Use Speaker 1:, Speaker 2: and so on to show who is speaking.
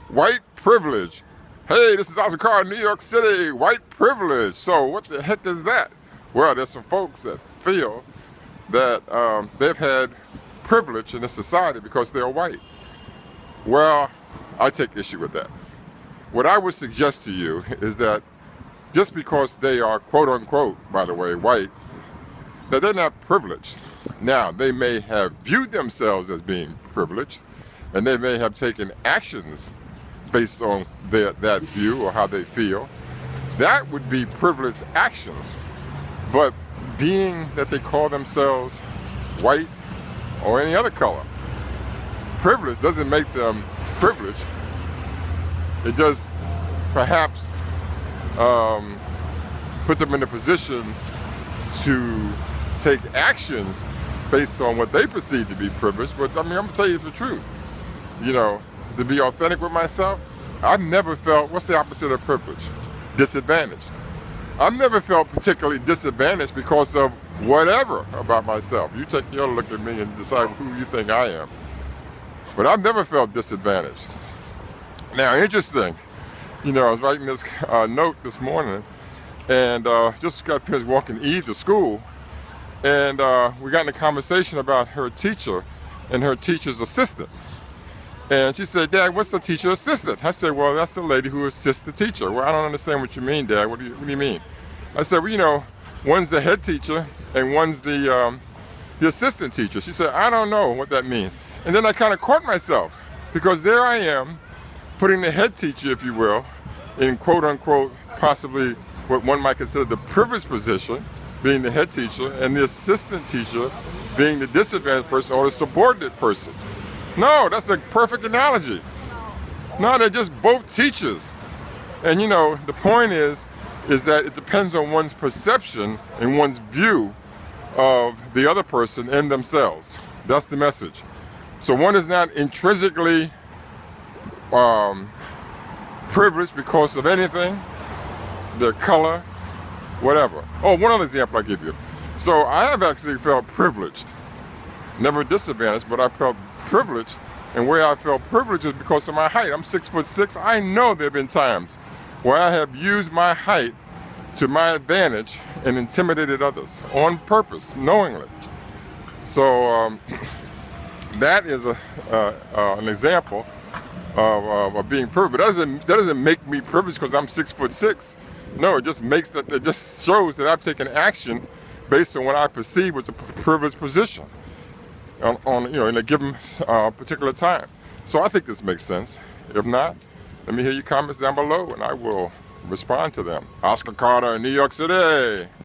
Speaker 1: White privilege. Hey, this is Oscar Carr, New York City. White privilege. So what the heck is that? Well, there's some folks that feel that they've had privilege in this society because they're white. Well, I take issue with that. What I would suggest to you is that just because they are quote unquote, by the way, white, that they're not privileged. Now, they may have viewed themselves as being privileged, and they may have taken actions based on that view or how they feel. That would be privileged actions. But being that they call themselves white or any other color, privilege doesn't make them privileged. It does perhaps put them in a position to take actions based on what they perceive to be privileged. But I mean, I'm gonna tell you the truth. You know, to be authentic with myself, I've never felt, what's the opposite of privilege? Disadvantaged. I've never felt particularly disadvantaged because of whatever about myself. You take your look at me and decide who you think I am. But I've never felt disadvantaged. Now, interesting, you know, I was writing this note this morning and just got finished walking Eve to school, and we got in a conversation about her teacher and her teacher's assistant. And she said, "Dad, what's the teacher assistant?" I said, "Well, that's the lady who assists the teacher." "Well, I don't understand what you mean, Dad. What do you mean?" I said, "Well, you know, one's the head teacher and one's the assistant teacher." She said, "I don't know what that means." And then I kind of caught myself, because there I am putting the head teacher, if you will, in quote unquote possibly what one might consider the privileged position, being the head teacher, and the assistant teacher being the disadvantaged person or the subordinate person. No, that's a perfect analogy. No, they're just both teachers. And you know, the point is that it depends on one's perception and one's view of the other person and themselves. That's the message. So one is not intrinsically privileged because of anything, their color, whatever. Oh, one other example I give you. So I have actually felt privileged, never disadvantaged, but I felt privileged, and where I felt privileged is because of my height. I'm 6'6". I know there have been times where I have used my height to my advantage and intimidated others on purpose, knowingly. So that is an example of being privileged. That doesn't make me privileged because I'm 6'6". No, it just makes that. It just shows that I've taken action based on what I perceive was a privileged position on you know, in a given particular time. So I think this makes sense. If not, let me hear your comments down below and I will respond to them. Oscar Carter in New York City.